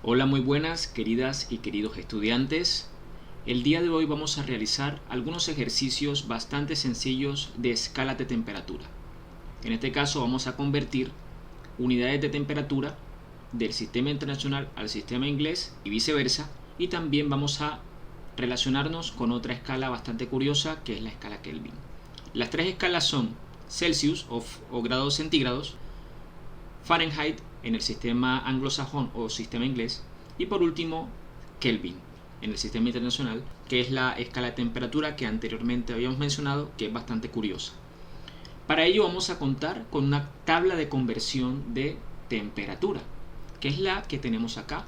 Hola, muy buenas queridas y queridos estudiantes. El día de hoy vamos a realizar algunos ejercicios bastante sencillos de escalas de temperatura. En este caso vamos a convertir unidades de temperatura del sistema internacional al sistema inglés y viceversa, y también vamos a relacionarnos con otra escala bastante curiosa que es la escala Kelvin. Las tres escalas son Celsius o grados centígrados, Fahrenheit en el sistema anglosajón o sistema inglés, y por último Kelvin en el sistema internacional, que es la escala de temperatura que anteriormente habíamos mencionado, que es bastante curiosa. Para ello vamos a contar con una tabla de conversión de temperatura, que es la que tenemos acá.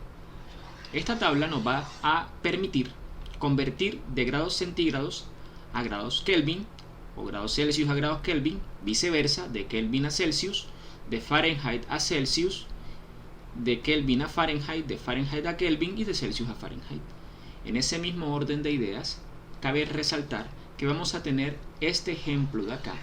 Esta tabla nos va a permitir convertir de grados centígrados a grados Kelvin, o grados Celsius a grados Kelvin, viceversa, de Kelvin a Celsius, de Fahrenheit a Celsius, de Kelvin a Fahrenheit, de Fahrenheit a Kelvin y de Celsius a Fahrenheit. En ese mismo orden de ideas, cabe resaltar que vamos a tener este ejemplo de acá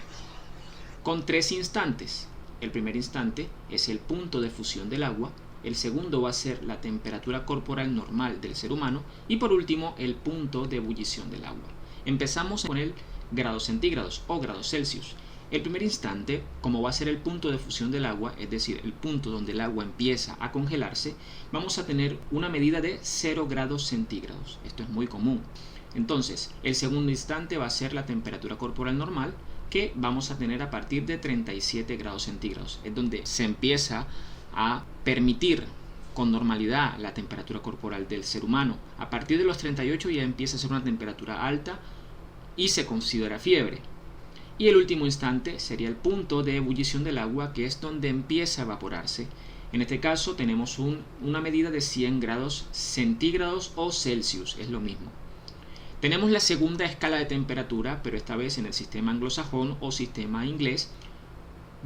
con tres instantes. El primer instante es el punto de fusión del agua, el segundo va a ser la temperatura corporal normal del ser humano y por último el punto de ebullición del agua. Empezamos con el grados centígrados o grados Celsius. El primer instante, como va a ser el punto de fusión del agua, es decir, el punto donde el agua empieza a congelarse, vamos a tener una medida de 0 grados centígrados. Esto es muy común. Entonces, el segundo instante va a ser la temperatura corporal normal, que vamos a tener a partir de 37 grados centígrados. Es donde se empieza a permitir con normalidad la temperatura corporal del ser humano. A partir de los 38 ya empieza a ser una temperatura alta y se considera fiebre. Y el último instante sería el punto de ebullición del agua, que es donde empieza a evaporarse. En este caso tenemos una medida de 100 grados centígrados o Celsius, es lo mismo. Tenemos la segunda escala de temperatura, pero esta vez en el sistema anglosajón o sistema inglés,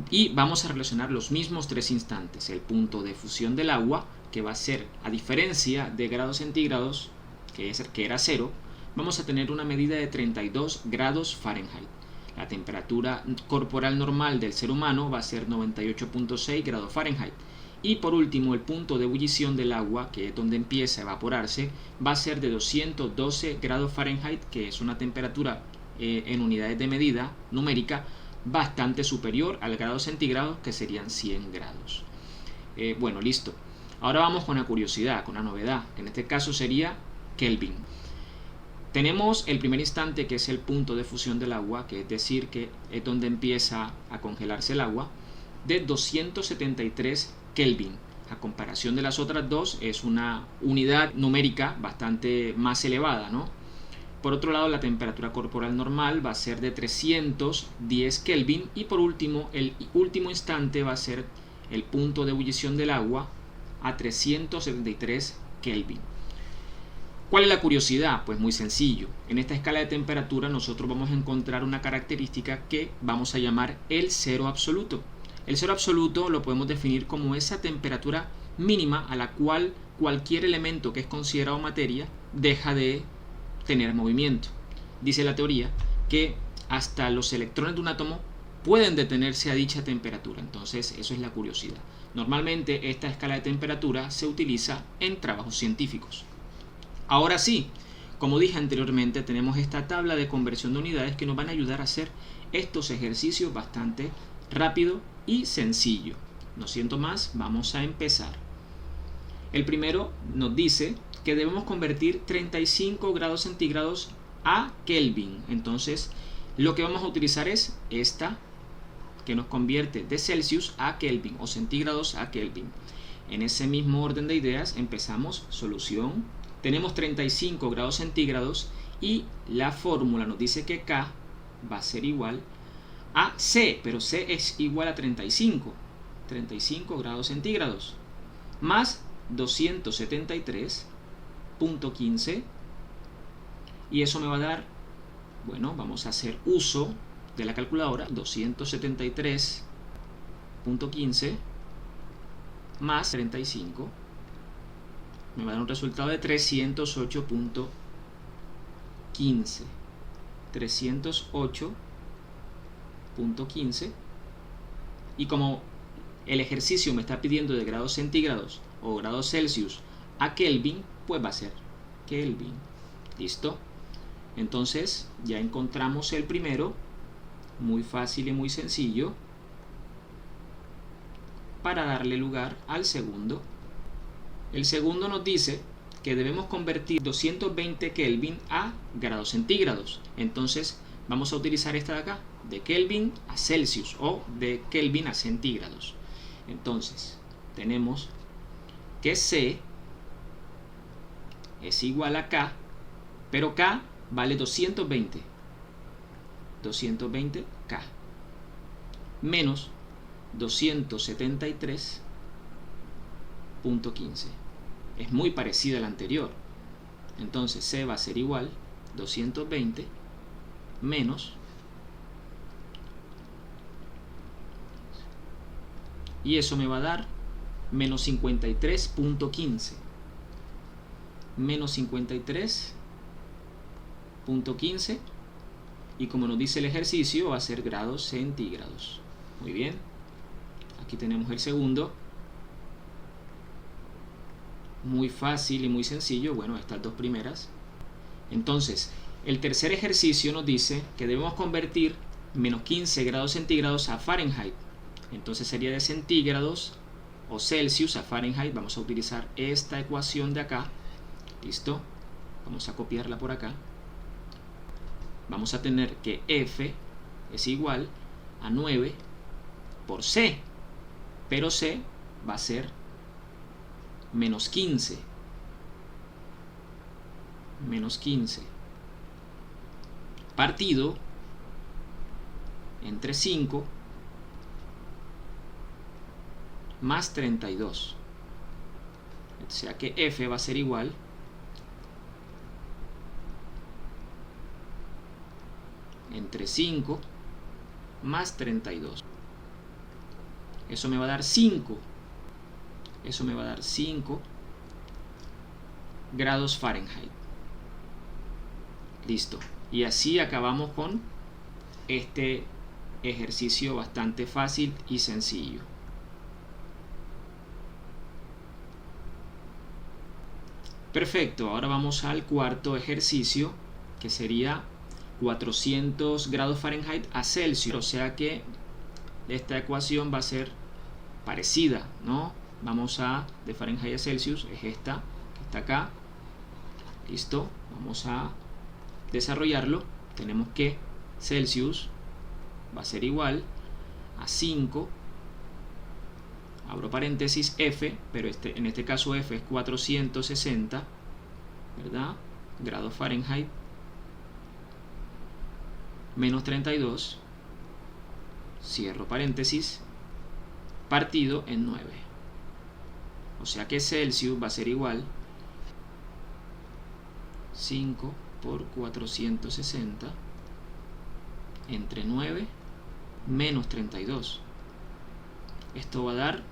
y vamos a relacionar los mismos tres instantes. El punto de fusión del agua, que va a ser, a diferencia de grados centígrados, que era 0, vamos a tener una medida de 32 grados Fahrenheit. La temperatura corporal normal del ser humano va a ser 98.6 grados Fahrenheit. Y por último, el punto de ebullición del agua, que es donde empieza a evaporarse, va a ser de 212 grados Fahrenheit, que es una temperatura en unidades de medida numérica bastante superior al grado centígrado, que serían 100 grados. Bueno, listo. Ahora vamos con la curiosidad, con la novedad. En este caso sería Kelvin. Tenemos el primer instante, que es el punto de fusión del agua, que es decir, que es donde empieza a congelarse el agua, de 273 Kelvin. A comparación de las otras dos, es una unidad numérica bastante más elevada, ¿no? Por otro lado, la temperatura corporal normal va a ser de 310 Kelvin y por último, el último instante va a ser el punto de ebullición del agua a 373 Kelvin. ¿Cuál es la curiosidad? Pues muy sencillo. En esta escala de temperatura nosotros vamos a encontrar una característica que vamos a llamar el cero absoluto. El cero absoluto lo podemos definir como esa temperatura mínima a la cual cualquier elemento que es considerado materia deja de tener movimiento. Dice la teoría que hasta los electrones de un átomo pueden detenerse a dicha temperatura. Entonces, eso es la curiosidad. Normalmente esta escala de temperatura se utiliza en trabajos científicos. Ahora sí, como dije anteriormente, tenemos esta tabla de conversión de unidades que nos van a ayudar a hacer estos ejercicios bastante rápido y sencillo. No siento más, vamos a empezar. El primero nos dice que debemos convertir 35 grados centígrados a Kelvin. Entonces, lo que vamos a utilizar es esta, que nos convierte de Celsius a Kelvin o centígrados a Kelvin. En ese mismo orden de ideas empezamos. Solución. Tenemos 35 grados centígrados y la fórmula nos dice que K va a ser igual a C, pero C es igual a 35 grados centígrados más 273.15, y eso me va a dar, bueno, vamos a hacer uso de la calculadora. 273.15 más 35 me va a dar un resultado de 308.15. 308.15. Y como el ejercicio me está pidiendo de grados centígrados o grados Celsius a Kelvin, pues va a ser Kelvin. ¿Listo? Entonces ya encontramos el primero, muy fácil y muy sencillo, para darle lugar al segundo. El segundo nos dice que debemos convertir 220 Kelvin a grados centígrados. Entonces vamos a utilizar esta de acá, de Kelvin a Celsius o de Kelvin a centígrados. Entonces tenemos que C es igual a K, pero K vale 220 K menos 273.15. Es muy parecida a la anterior. Entonces C va a ser igual 220 menos, y eso me va a dar menos 53.15. Menos 53.15, y como nos dice el ejercicio va a ser grados centígrados. Muy bien, aquí tenemos el segundo, muy fácil y muy sencillo. Bueno, estas dos primeras. Entonces el tercer ejercicio nos dice que debemos convertir menos 15 grados centígrados a Fahrenheit. Entonces sería de centígrados o Celsius a Fahrenheit. Vamos a utilizar esta ecuación de acá. ¿Listo? Vamos a copiarla por acá. Vamos a tener que F es igual a 9 por C, pero C va a ser menos 15. Menos 15 partido entre 5 más 32. O sea que F va a ser igual entre 5 más 32. Eso me va a dar 5. Eso me va a dar 5 grados Fahrenheit. Listo. Y así acabamos con este ejercicio bastante fácil y sencillo. Perfecto. Ahora vamos al cuarto ejercicio, que sería 400 grados Fahrenheit a Celsius. O sea que esta ecuación va a ser parecida, ¿no? Vamos a, de Fahrenheit a Celsius, es esta que está acá. Listo. Vamos a desarrollarlo. Tenemos que Celsius va a ser igual a 5, abro paréntesis, F, pero en este caso F es 460, ¿verdad? Grados Fahrenheit menos 32, cierro paréntesis, partido en 9. O sea que Celsius va a ser igual 5 por 460 entre 9 menos 32. Esto va a dar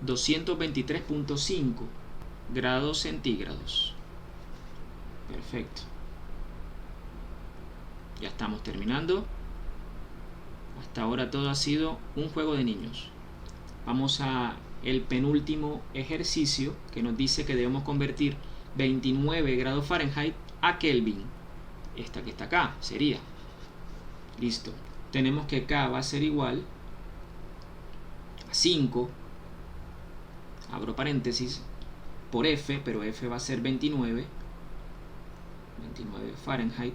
223.5 grados centígrados. Perfecto. Ya estamos terminando. Hasta ahora todo ha sido un juego de niños. Vamos a el penúltimo ejercicio, que nos dice que debemos convertir 29 grados Fahrenheit a Kelvin. Esta que está acá sería. Listo. Tenemos que K va a ser igual a 5, abro paréntesis, por F, pero F va a ser 29 Fahrenheit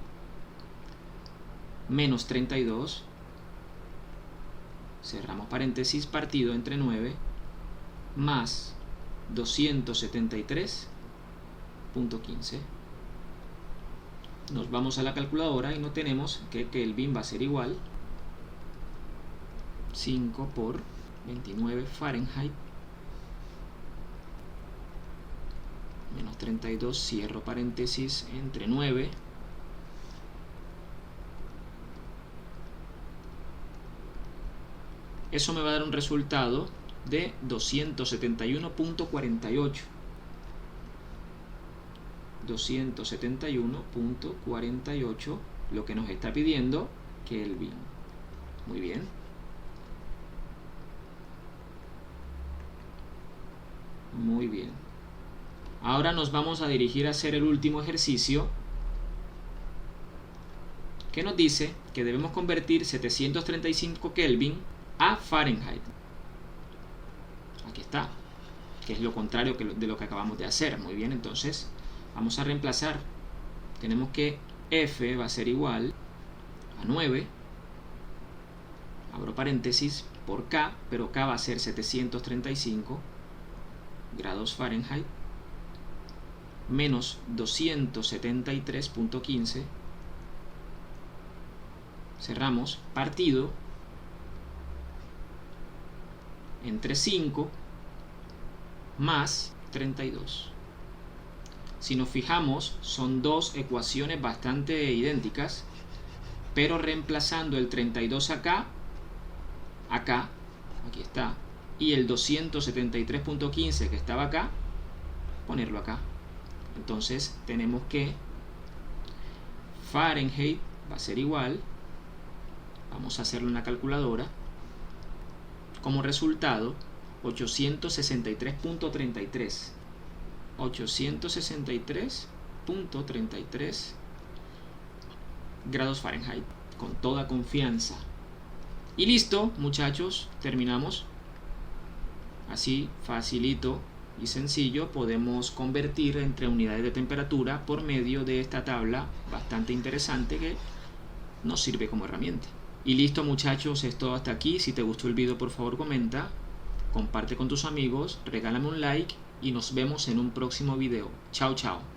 menos 32, cerramos paréntesis, partido entre 9 más 273.15. Nos vamos a la calculadora y no tenemos que Kelvin va a ser igual 5 por 29 Fahrenheit menos 32, cierro paréntesis, entre 9 eso me va a dar un resultado de 271.48. 271.48, lo que nos está pidiendo Kelvin. Muy bien. Muy bien. Ahora nos vamos a dirigir a hacer el último ejercicio, que nos dice que debemos convertir 735 Kelvin a Fahrenheit. Aquí está, que es lo contrario de lo que acabamos de hacer. Muy bien, entonces vamos a reemplazar. Tenemos que F va a ser igual a 9, abro paréntesis, por K, pero K va a ser 735 grados Fahrenheit, menos 273.15, cerramos, partido entre 5 más 32. Si nos fijamos, son dos ecuaciones bastante idénticas, pero reemplazando el 32 acá, aquí está, y el 273.15 que estaba acá, ponerlo acá. Entonces tenemos que Fahrenheit va a ser igual, vamos a hacerlo en la calculadora, como resultado 863.33 863.33 grados Fahrenheit, con toda confianza. Y listo, muchachos, terminamos. Así, facilito y sencillo, podemos convertir entre unidades de temperatura por medio de esta tabla bastante interesante que nos sirve como herramienta. Y listo, muchachos, es todo hasta aquí. Si te gustó el video, por favor comenta, comparte con tus amigos, regálame un like y nos vemos en un próximo video. Chao, chao.